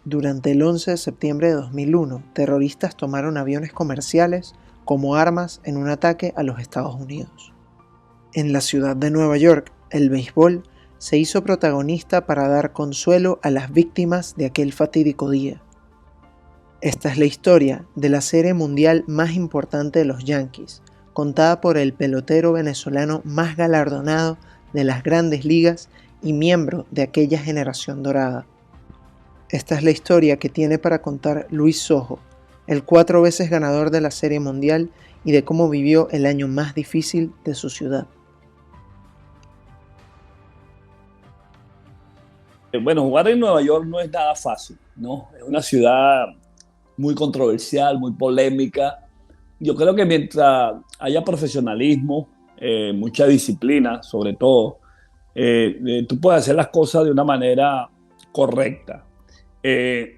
Durante el 11 de septiembre de 2001, terroristas tomaron aviones comerciales como armas en un ataque a los Estados Unidos. En la ciudad de Nueva York, el béisbol se hizo protagonista para dar consuelo a las víctimas de aquel fatídico día. Esta es la historia de la serie mundial más importante de los Yankees, contada por el pelotero venezolano más galardonado de las grandes ligas y miembro de aquella generación dorada. Esta es la historia que tiene para contar Luis Sojo, el 4 veces ganador de la Serie Mundial y de cómo vivió el año más difícil de su ciudad. Bueno, jugar en Nueva York no es nada fácil, ¿no? Es una ciudad muy controversial, muy polémica. Yo creo que mientras haya profesionalismo, mucha disciplina, sobre todo, tú puedes hacer las cosas de una manera correcta. Eh,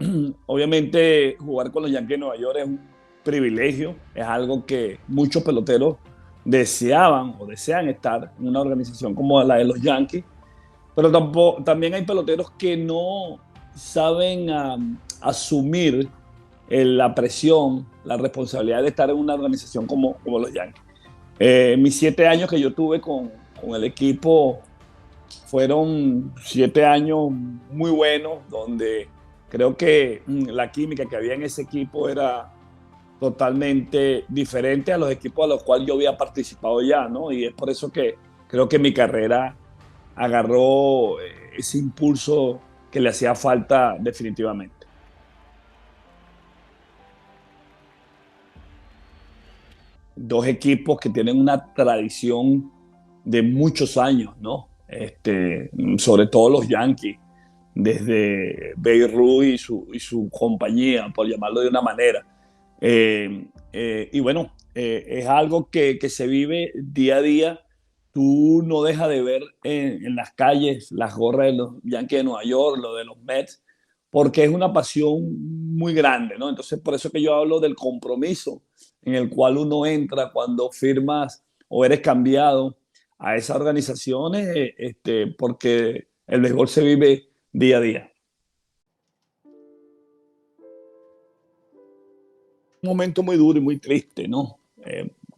Obviamente, jugar con los Yankees de Nueva York es un privilegio, es algo que muchos peloteros deseaban o desean estar en una organización como la de los Yankees, pero también hay peloteros que no saben asumir la presión, la responsabilidad de estar en una organización como los Yankees. Mis 7 años que yo tuve con el equipo fueron 7 años muy buenos, donde creo que la química que había en ese equipo era totalmente diferente a los equipos a los cuales yo había participado ya, ¿no? Y es por eso que creo que mi carrera agarró ese impulso que le hacía falta definitivamente. Dos equipos que tienen una tradición de muchos años, ¿no? Sobre todo los Yankees, desde Babe Ruth y su compañía, por llamarlo de una manera. Y bueno, es algo que se vive día a día. Tú no dejas de ver en las calles las gorras de los Yankees de Nueva York, lo de los Mets, porque es una pasión muy grande, ¿no? Entonces, por eso que yo hablo del compromiso en el cual uno entra cuando firmas o eres cambiado a esas organizaciones, porque el béisbol se vive día a día. Un momento muy duro y muy triste, ¿no?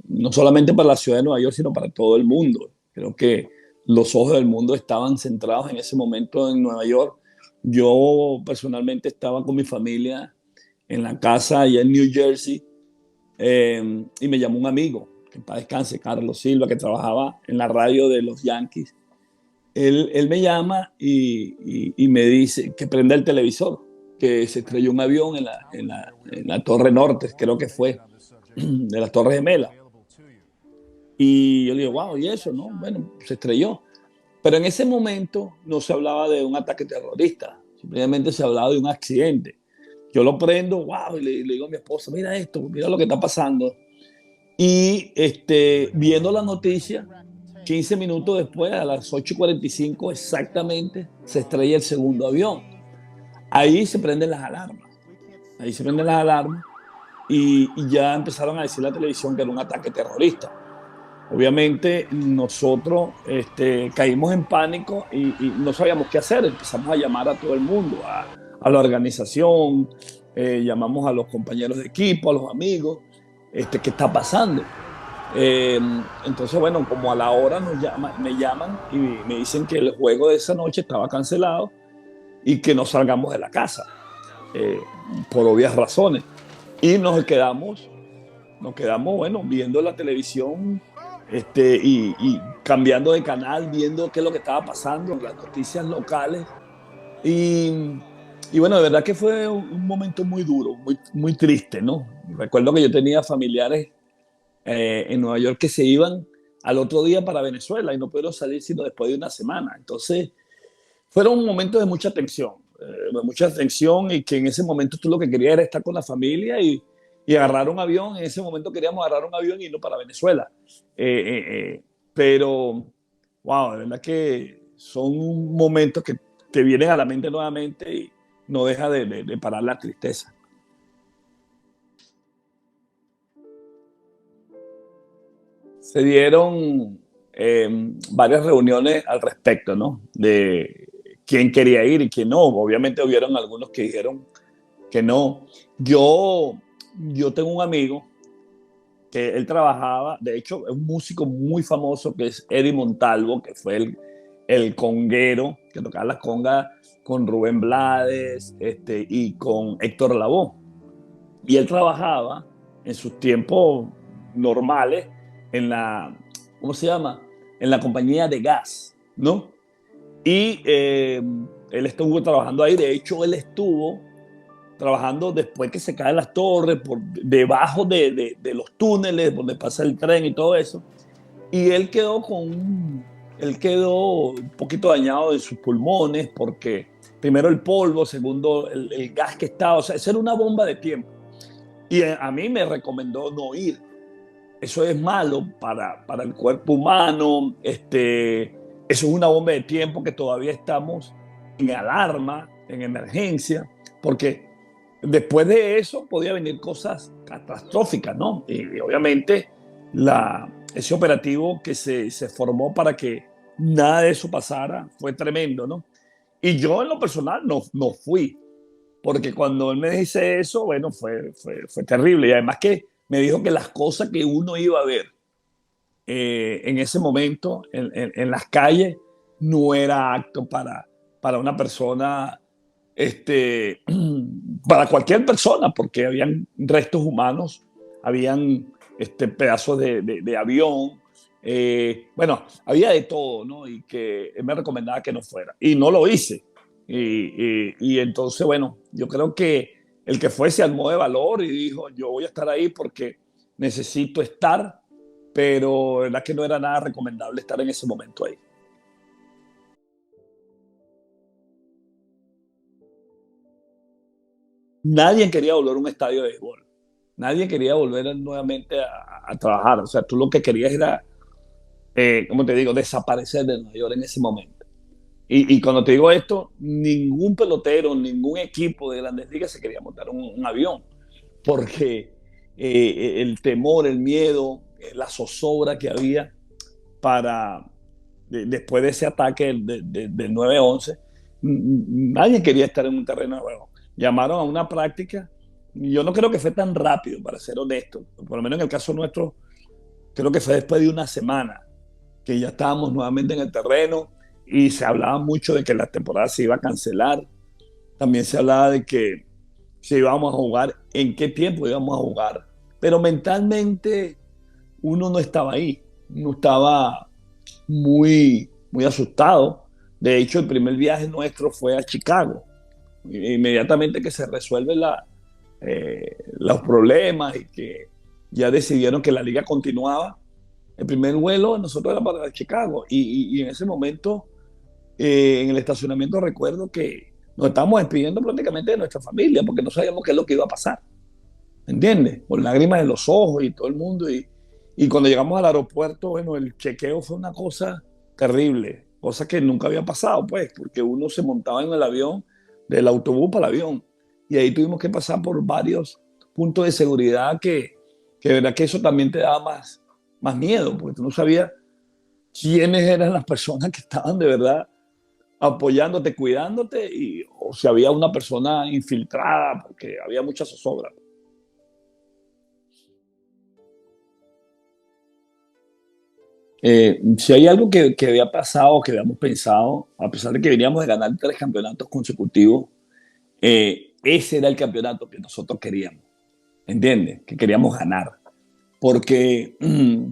No solamente para la ciudad de Nueva York, sino para todo el mundo. Creo que los ojos del mundo estaban centrados en ese momento en Nueva York. Yo personalmente estaba con mi familia en la casa allá en New Jersey, y me llamó un amigo, que en paz descanse, Carlos Silva, que trabajaba en la radio de los Yankees. Él me llama y me dice que prenda el televisor, que se estrelló un avión en la Torre Norte, creo que fue, de las Torres Gemelas. Y yo le digo, wow, ¿y eso? No, bueno, se estrelló. Pero en ese momento no se hablaba de un ataque terrorista, simplemente se hablaba de un accidente. Yo lo prendo, wow, y le digo a mi esposa, mira esto, mira lo que está pasando. Y viendo la noticia, 15 minutos después, a las 8:45 exactamente, se estrella el segundo avión. Ahí se prenden las alarmas. Ahí se prenden las alarmas y ya empezaron a decir la televisión que era un ataque terrorista. Obviamente nosotros caímos en pánico y no sabíamos qué hacer. Empezamos a llamar a todo el mundo, a la organización, llamamos a los compañeros de equipo, a los amigos, ¿qué está pasando? Eh, entonces, bueno, como a la hora me llaman y me dicen que el juego de esa noche estaba cancelado y que no salgamos de la casa, eh, por obvias razones. Y nos quedamos, bueno, viendo la televisión, y cambiando de canal, viendo qué es lo que estaba pasando, las noticias locales. Y, y bueno, de verdad que fue un momento muy duro, muy, muy triste, ¿no? Recuerdo que yo tenía familiares en Nueva York que se iban al otro día para Venezuela y no pudieron salir sino después de una semana. Entonces, fueron momentos de mucha tensión y que en ese momento tú lo que querías era estar con la familia y agarrar un avión. En ese momento queríamos agarrar un avión y irnos para Venezuela. Pero, wow, de verdad que son momentos que te vienen a la mente nuevamente y no deja de parar la tristeza. Se dieron varias reuniones al respecto, ¿no? De quién quería ir y quién no. Obviamente hubieron algunos que dijeron que no. Yo, yo tengo un amigo que él trabajaba, de hecho, es un músico muy famoso que es Eddie Montalvo, que fue el conguero que tocaba las congas con Rubén Blades y con Héctor Lavoe. Y él trabajaba en sus tiempos normales en la, ¿cómo se llama? En la compañía de gas, ¿no? Y él estuvo trabajando ahí, de hecho, él estuvo trabajando después que se caen las torres, por debajo de los túneles donde pasa el tren y todo eso. Y él quedó un poquito dañado de sus pulmones porque primero el polvo, segundo el gas que estaba, o sea, eso era una bomba de tiempo. Y a mí me recomendó no ir. Eso es malo para el cuerpo humano. Eso es una bomba de tiempo que todavía estamos en alarma, en emergencia, porque después de eso podía venir cosas catastróficas, ¿no? Y obviamente ese operativo que se formó para que nada de eso pasara fue tremendo, ¿no? Y yo en lo personal no fui, porque cuando él me dice eso, bueno, fue terrible. Y además que me dijo que las cosas que uno iba a ver en ese momento en las calles no era apto para una persona, este, para cualquier persona, porque habían restos humanos, habían pedazos de avión, bueno, había de todo, ¿no? Y que él me recomendaba que no fuera. Y no lo hice. Y entonces, bueno, yo creo que el que fue se armó de valor y dijo, yo voy a estar ahí porque necesito estar, pero la verdad que no era nada recomendable estar en ese momento ahí. Nadie quería volver a un estadio de béisbol. Nadie quería volver nuevamente a trabajar. O sea, tú lo que querías era, ¿cómo te digo?, desaparecer de Nueva York en ese momento. Y cuando te digo esto, ningún pelotero, ningún equipo de Grandes Ligas se quería montar un avión, porque el temor, el miedo, la zozobra que había después de ese ataque del 9/11, nadie quería estar en un terreno de juego. Llamaron a una práctica, y yo no creo que fue tan rápido, para ser honesto, por lo menos en el caso nuestro, creo que fue después de una semana que ya estábamos nuevamente en el terreno y se hablaba mucho de que la temporada se iba a cancelar. También se hablaba de que si íbamos a jugar, en qué tiempo íbamos a jugar. Pero mentalmente uno no estaba ahí, uno estaba muy asustado. De hecho, el primer viaje nuestro fue a Chicago. Inmediatamente que se resuelven los problemas y que ya decidieron que la liga continuaba, el primer vuelo de nosotros era para Chicago. Y en ese momento, en el estacionamiento, recuerdo que nos estábamos despidiendo prácticamente de nuestra familia porque no sabíamos qué es lo que iba a pasar. ¿Entiendes? Con lágrimas en los ojos y todo el mundo. Y cuando llegamos al aeropuerto, bueno, el chequeo fue una cosa terrible, cosa que nunca había pasado, pues, porque uno se montaba en el avión, del autobús para el avión, y ahí tuvimos que pasar por varios puntos de seguridad que de verdad que eso también te daba más miedo, porque tú no sabías quiénes eran las personas que estaban de verdad apoyándote, cuidándote, o si había una persona infiltrada, porque había mucha zozobra. Si hay algo que había pasado, que habíamos pensado, a pesar de que veníamos de ganar 3 campeonatos consecutivos, ese era el campeonato que nosotros queríamos, ¿entiendes? Que queríamos ganar. Porque,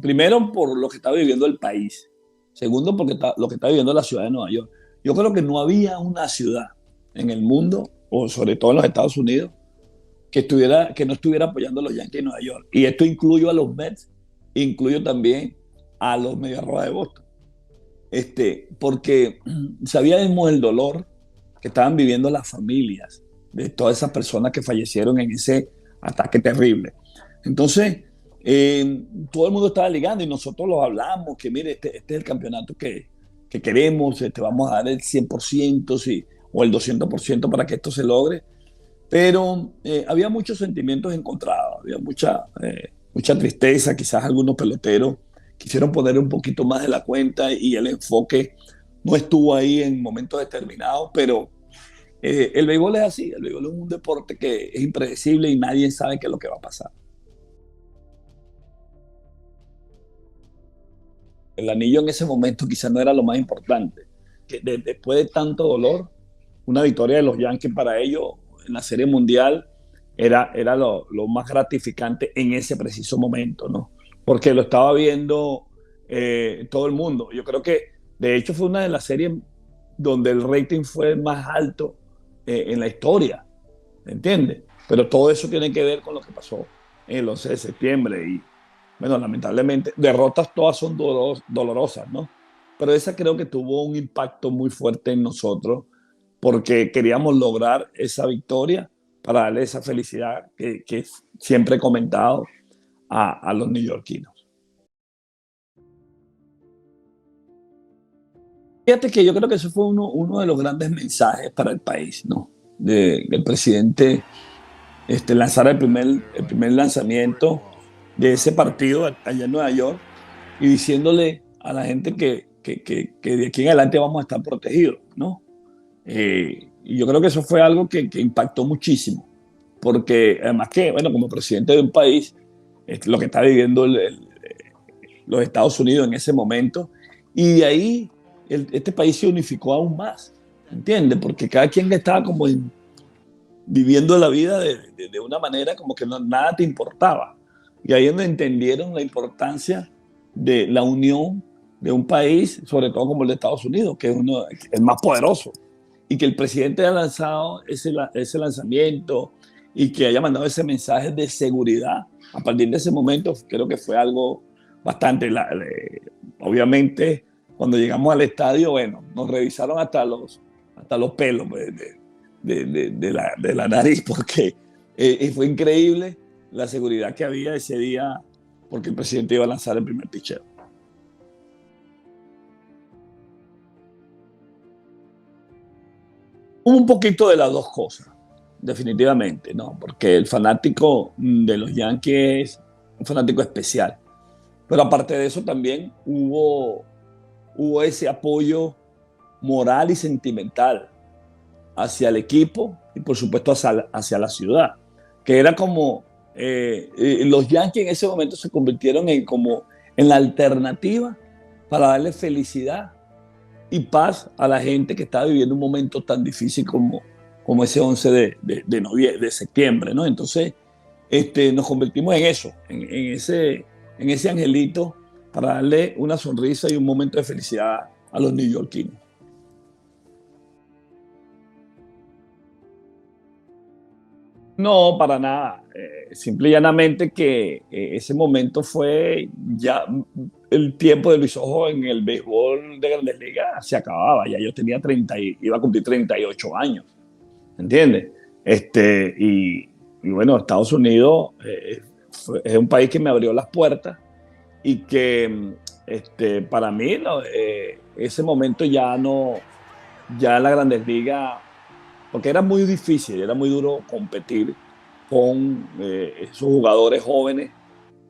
primero, por lo que estaba viviendo el país. Segundo, porque lo que está viviendo la ciudad de Nueva York. Yo creo que no había una ciudad en el mundo, o sobre todo en los Estados Unidos, que no estuviera apoyando a los Yankees de Nueva York. Y esto incluyo a los Mets, incluyo también a los Medias Rojas de Boston. Porque sabíamos el dolor que estaban viviendo las familias de todas esas personas que fallecieron en ese ataque terrible. Entonces, todo el mundo estaba ligando y nosotros los hablamos, que mire, este es el campeonato que queremos, vamos a dar el 100% sí, o el 200% para que esto se logre. Pero había muchos sentimientos encontrados, había mucha tristeza, quizás algunos peloteros quisieron poner un poquito más de la cuenta y el enfoque no estuvo ahí en momentos determinados, pero el béisbol es así, el béisbol es un deporte que es impredecible y nadie sabe qué es lo que va a pasar. El anillo en ese momento quizás no era lo más importante. Después de tanto dolor, una victoria de los Yankees para ellos en la Serie Mundial era lo más gratificante en ese preciso momento, ¿no? Porque lo estaba viendo todo el mundo. Yo creo que, de hecho, fue una de las series donde el rating fue más alto en la historia, ¿entiendes? Pero todo eso tiene que ver con lo que pasó en el 11 de septiembre y, bueno, lamentablemente, derrotas todas son dolorosas, ¿no? Pero esa creo que tuvo un impacto muy fuerte en nosotros porque queríamos lograr esa victoria para darle esa felicidad que siempre he comentado a los neoyorquinos. Fíjate que yo creo que eso fue uno de los grandes mensajes para el país, ¿no? El presidente lanzar el primer lanzamiento de ese partido allá en Nueva York y diciéndole a la gente que de aquí en adelante vamos a estar protegidos, ¿no? Y yo creo que eso fue algo que impactó muchísimo, porque además que, bueno, como presidente de un país, lo que está viviendo los Estados Unidos en ese momento, y de ahí este país se unificó aún más, ¿entiendes? Porque cada quien estaba como viviendo la vida de una manera como que nada te importaba. Y ahí es donde entendieron la importancia de la unión de un país, sobre todo como el de Estados Unidos, que es el más poderoso. Y que el presidente haya lanzado ese lanzamiento y que haya mandado ese mensaje de seguridad, a partir de ese momento creo que fue algo bastante... obviamente, cuando llegamos al estadio, bueno, nos revisaron hasta los pelos pues, de la nariz, porque fue increíble la seguridad que había ese día, porque el presidente iba a lanzar el primer picheo. Un poquito de las dos cosas, definitivamente, ¿no? Porque el fanático de los Yankees es un fanático especial. Pero aparte de eso también hubo ese apoyo moral y sentimental hacia el equipo y por supuesto hacia la ciudad, que era como los Yankees en ese momento se convirtieron en la alternativa para darle felicidad y paz a la gente que estaba viviendo un momento tan difícil como ese 11 de septiembre, ¿no? Entonces nos convertimos en eso, en ese angelito para darle una sonrisa y un momento de felicidad a los neoyorquinos. No, para nada. Simple y llanamente que ese momento fue ya el tiempo de Luis Ojo en el béisbol de Grandes Ligas se acababa. Ya yo tenía iba a cumplir 38 años, ¿entiendes? Y bueno, Estados Unidos es un país que me abrió las puertas y que para mí no, ese momento ya no, ya en la Grandes Ligas porque era muy difícil, era muy duro competir con esos jugadores jóvenes,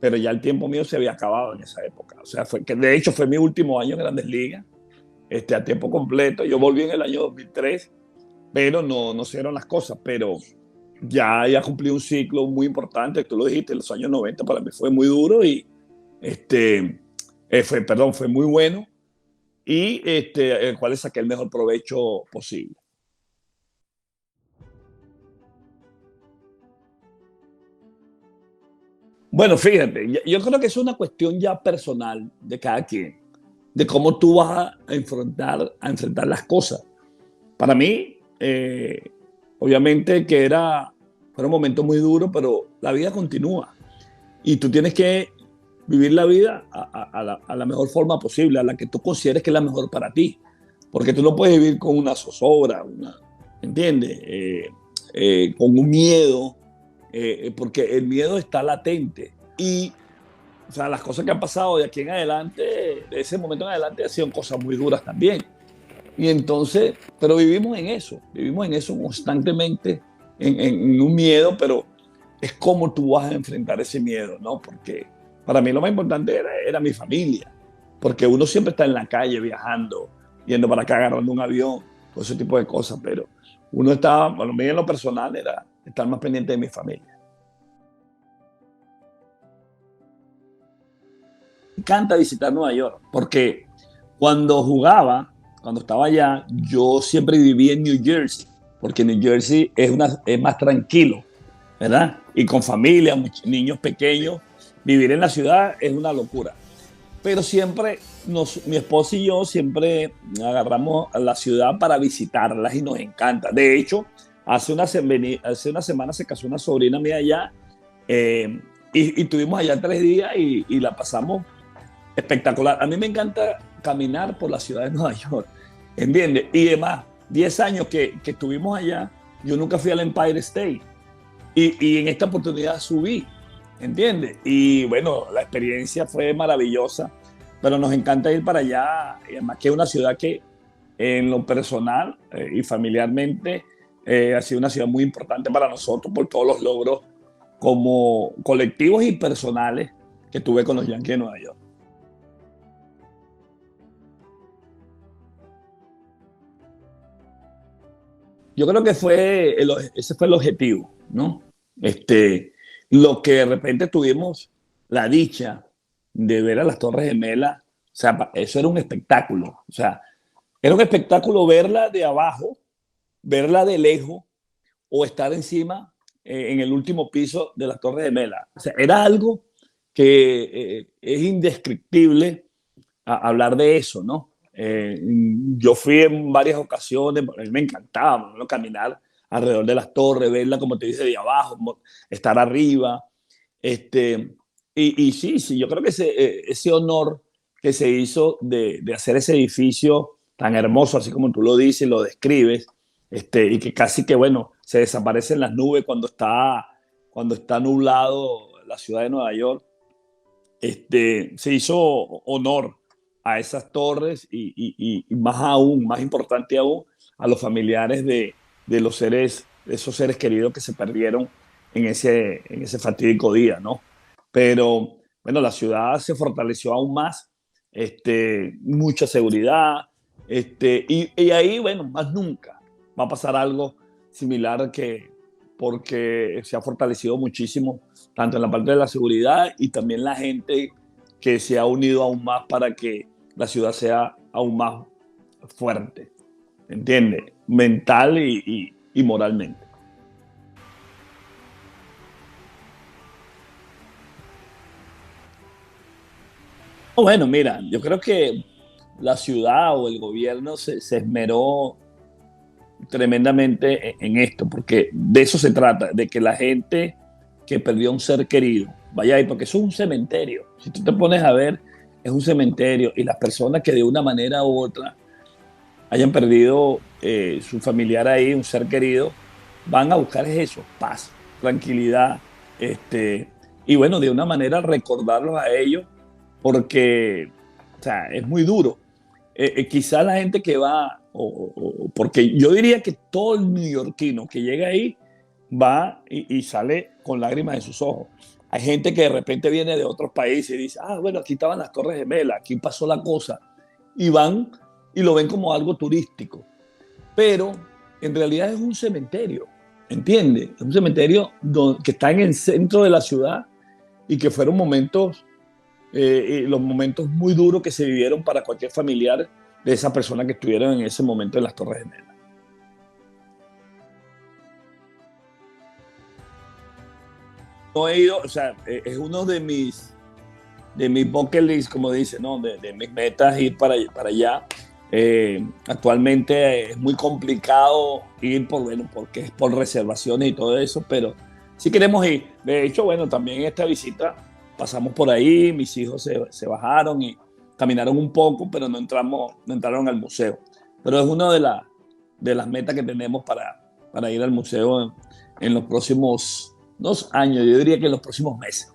pero ya el tiempo mío se había acabado en esa época. O sea, que de hecho fue mi último año en Grandes Ligas, a tiempo completo. Yo volví en el año 2003, pero no se dieron las cosas. Pero ya cumplí un ciclo muy importante, tú lo dijiste, los años 90 para mí fue muy duro y fue muy bueno y el cual le saqué el mejor provecho posible. Bueno, fíjate, yo creo que es una cuestión ya personal de cada quien, de cómo tú vas a enfrentar las cosas. Para mí, obviamente que fueron momentos muy duros, pero la vida continúa y tú tienes que vivir la vida a la mejor forma posible, a la que tú consideres que es la mejor para ti, porque tú no puedes vivir con una zozobra, ¿entiendes? Con un miedo porque el miedo está latente y o sea, las cosas que han pasado de aquí en adelante, de ese momento en adelante, han sido cosas muy duras también. Y entonces, pero vivimos en eso constantemente, en un miedo, pero es cómo tú vas a enfrentar ese miedo, ¿no? Porque para mí lo más importante era mi familia, porque uno siempre está en la calle viajando, yendo para acá, agarrando un avión, todo ese tipo de cosas, pero uno estaba, bueno, mí en lo personal era estar más pendiente de mi familia. Me encanta visitar Nueva York, porque cuando jugaba, cuando estaba allá, yo siempre viví en New Jersey, porque New Jersey es más tranquilo, ¿verdad? Y con familia, muchos niños pequeños, vivir en la ciudad es una locura. Pero siempre, mi esposa y yo siempre agarramos a la ciudad para visitarlas y nos encanta. De hecho, hace una semana se casó una sobrina mía allá eh, y tuvimos allá 3 días y la pasamos espectacular. A mí me encanta caminar por la ciudad de Nueva York, ¿entiendes? Y además, 10 años que estuvimos allá, yo nunca fui al Empire State y en esta oportunidad subí, ¿entiendes? Y bueno, la experiencia fue maravillosa, pero nos encanta ir para allá, y además que es una ciudad que en lo personal y familiarmente ha sido una ciudad muy importante para nosotros por todos los logros como colectivos y personales que tuve con los Yankees de Nueva York. Yo creo que ese fue el objetivo, ¿no? Este, lo que de repente tuvimos la dicha de ver a las Torres Gemelas, o sea, eso era un espectáculo, o sea, era un espectáculo verla de abajo, verla de lejos o estar encima en el último piso de las Torres Gemelas. O sea, era algo que es indescriptible hablar de eso, ¿no? Yo fui en varias ocasiones, a mí me encantaba, ¿no? Caminar alrededor de las torres, verla, como te dice, de abajo, estar arriba. Este, y sí, sí, yo creo que ese honor que se hizo de hacer ese edificio tan hermoso, así como tú lo dices, lo describes, y que casi que, bueno, se desaparece en las nubes cuando está nublado la ciudad de Nueva York, se hizo honor a esas torres y más aún, más importante aún, a los familiares de esos seres queridos que se perdieron en ese fatídico día, ¿no? Pero bueno, la ciudad se fortaleció aún más, mucha seguridad, y ahí, bueno, más nunca va a pasar algo similar porque se ha fortalecido muchísimo, tanto en la parte de la seguridad y también la gente que se ha unido aún más para que la ciudad sea aún más fuerte, ¿entiendes? Mental y moralmente. Bueno, mira, yo creo que la ciudad o el gobierno se esmeró tremendamente en esto, porque de eso se trata, de que la gente que perdió un ser querido vaya ahí, porque eso es un cementerio. Si tú te pones a ver, es un cementerio y las personas que de una manera u otra hayan perdido su familiar ahí, un ser querido, van a buscar eso, paz, tranquilidad, y bueno, de una manera recordarlos a ellos, porque o sea, es muy duro. Quizá la gente que va, porque yo diría que todo el neoyorquino que llega ahí va y sale con lágrimas en sus ojos. Hay gente que de repente viene de otros países y dice, ah, bueno, aquí estaban las Torres Gemelas, aquí pasó la cosa, y van y lo ven como algo turístico, pero en realidad es un cementerio, ¿entiendes? Es un cementerio que está en el centro de la ciudad y que fueron momentos, los momentos muy duros que se vivieron para cualquier familiar de esa persona que estuvieron en ese momento en las Torres Gemelas. No he ido, o sea, es uno de mis bucket list, como dice, ¿no? De mis metas ir para allá. Actualmente es muy complicado ir bueno, porque es por reservaciones y todo eso, pero sí queremos ir. De hecho, bueno, también en esta visita pasamos por ahí, mis hijos se bajaron y caminaron un poco, pero no entraron al museo. Pero es una de las metas que tenemos para ir al museo en los próximos 2 años, yo diría que en los próximos meses.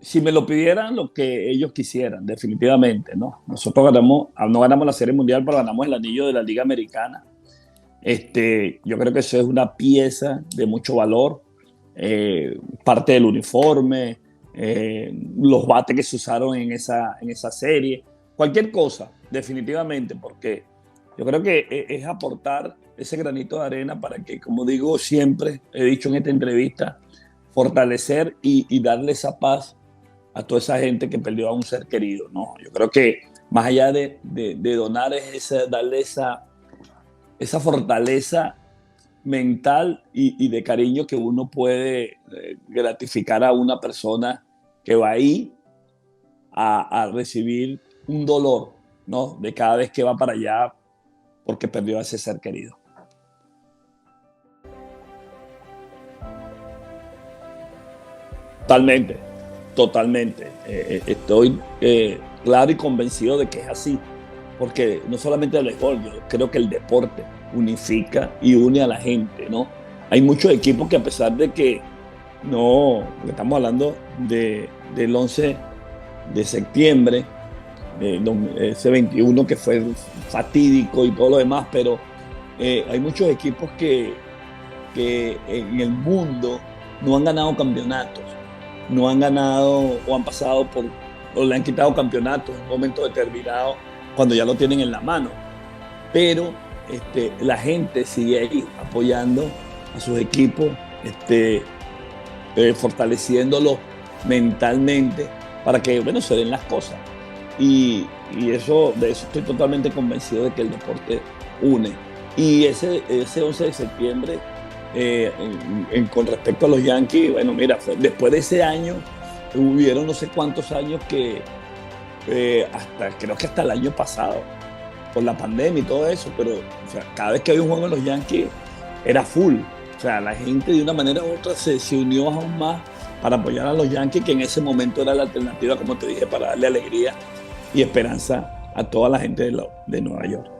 Si me lo pidieran, lo que ellos quisieran, definitivamente, ¿no? Nosotros no ganamos la Serie Mundial, pero ganamos el anillo de la Liga Americana. Yo creo que eso es una pieza de mucho valor, parte del uniforme, los bates que se usaron en esa serie, cualquier cosa, definitivamente, porque yo creo que es aportar ese granito de arena para que, como digo siempre, he dicho en esta entrevista, fortalecer y darle esa paz a toda esa gente que perdió a un ser querido, ¿no? Yo creo que más allá de donar es darle esa fortaleza mental y de cariño que uno puede gratificar a una persona que va ahí a recibir un dolor, ¿no? De cada vez que va para allá porque perdió a ese ser querido. Totalmente, totalmente. Estoy claro y convencido de que es así, porque no solamente el béisbol, yo creo que el deporte unifica y une a la gente, ¿no? Hay muchos equipos que a pesar de que no, estamos hablando del 11 de septiembre, ese 21 que fue fatídico y todo lo demás, pero hay muchos equipos que en el mundo no han ganado campeonatos, no han ganado o han pasado por, o le han quitado campeonatos en un momento determinado cuando ya lo tienen en la mano. Pero la gente sigue ahí apoyando a sus equipos, fortaleciéndolos mentalmente para que, bueno, se den las cosas. Y de eso estoy totalmente convencido de que el deporte une. Y ese 11 de septiembre, con respecto a los Yankees, bueno, mira, después de ese año, hubieron no sé cuántos años que, creo que hasta el año pasado, por la pandemia y todo eso, pero o sea, cada vez que había un juego de los Yankees, era full. O sea, la gente de una manera u otra se unió aún más para apoyar a los Yankees, que en ese momento era la alternativa, como te dije, para darle alegría y esperanza a toda la gente de Nueva York.